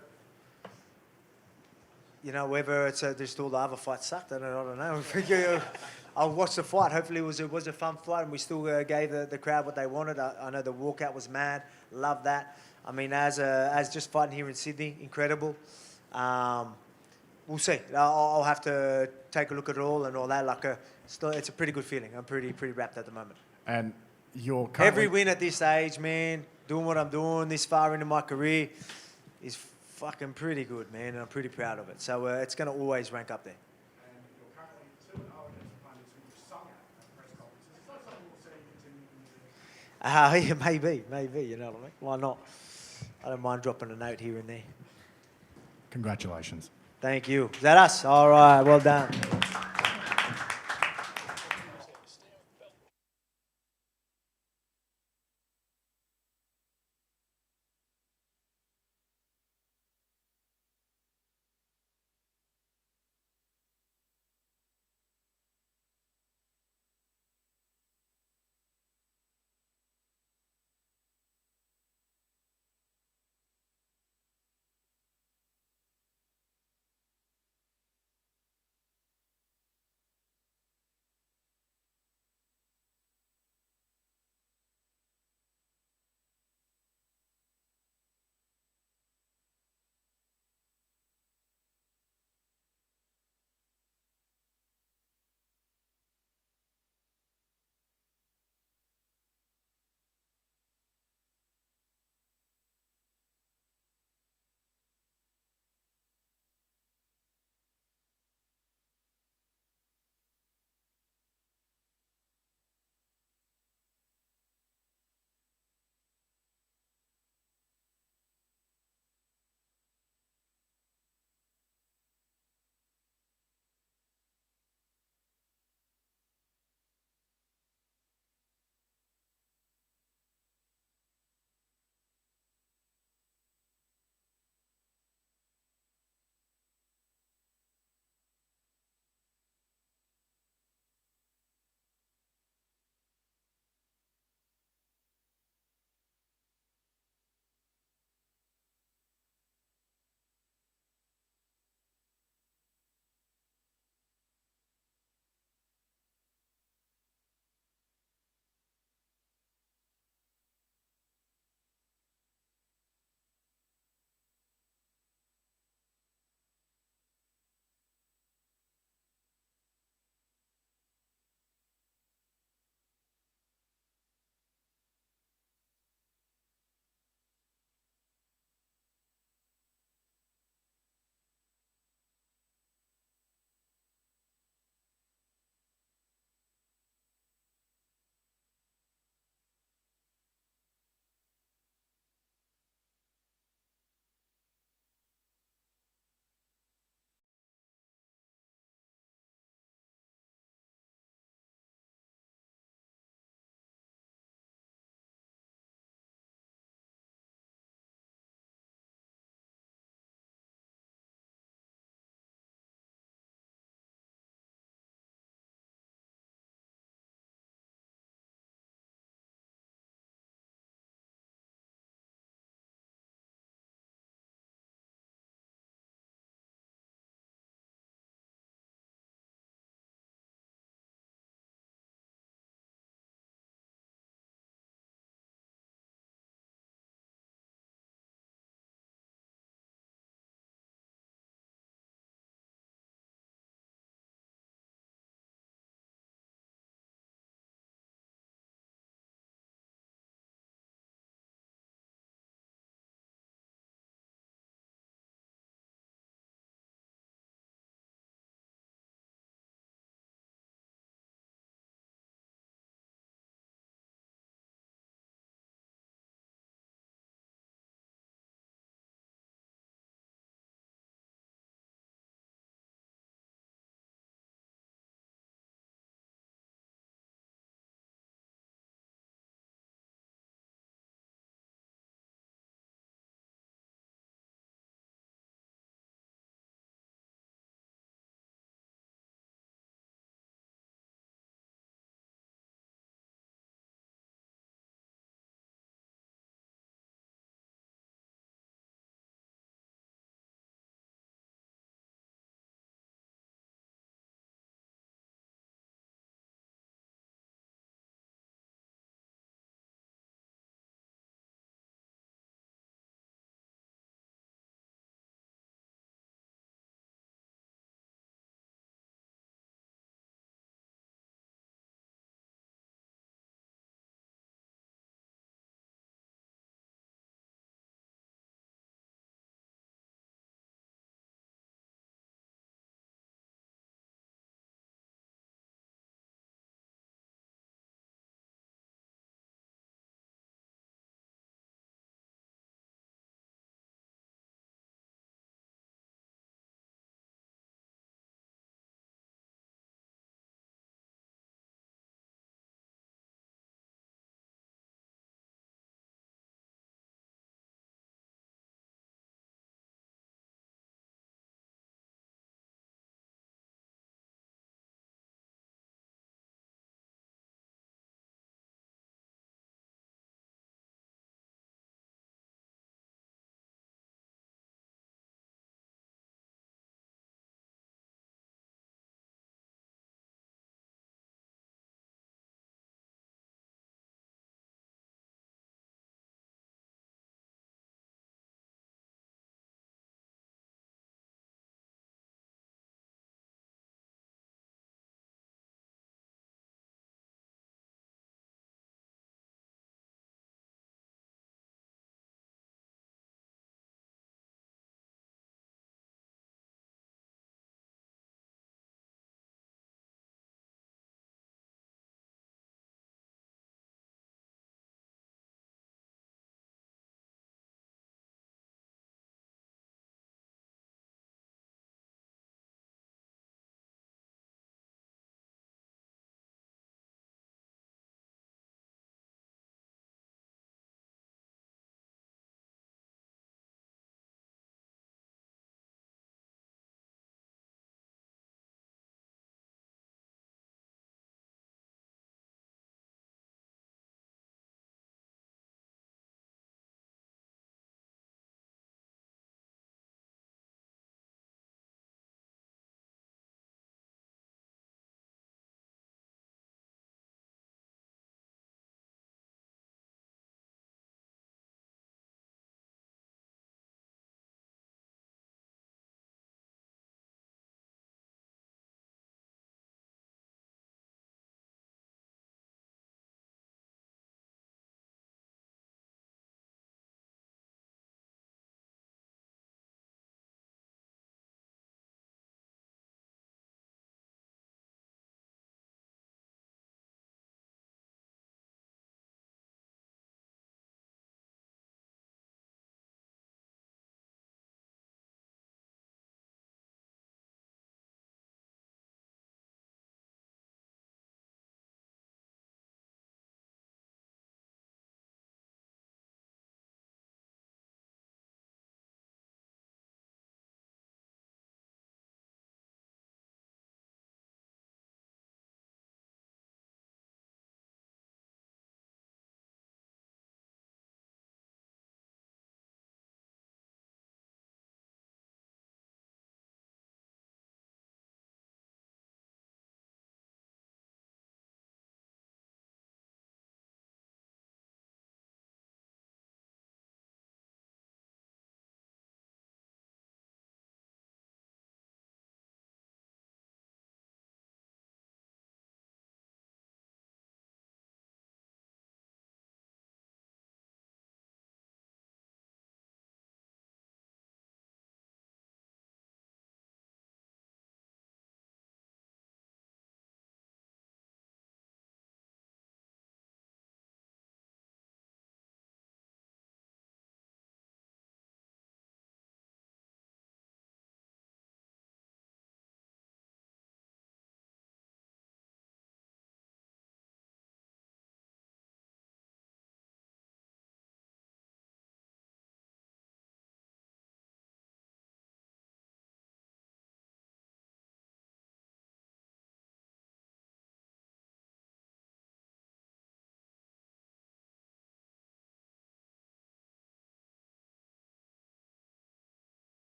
you know, whether it's just all the other fights sucked, I don't know. I'll watch the fight. Hopefully it was a fun fight and we still gave the crowd what they wanted. I know the walkout was mad. Love that. I mean, as just fighting here in Sydney, incredible. We'll see. I'll have to take a look at it all and all that. Like, it's a pretty good feeling. I'm pretty wrapped at the moment. And you're every win at this age, man, doing what I'm doing this far into my career is fucking pretty good, man, and I'm pretty proud of it. So it's going to always rank up there. And you're currently 2-0 against opponents who you've sung at press conferences. Is that something we'll see continuing to... Yeah, maybe, you know what I mean? Why not? I don't mind dropping a note here and there. Congratulations. Thank you. Is that us? All right, well done.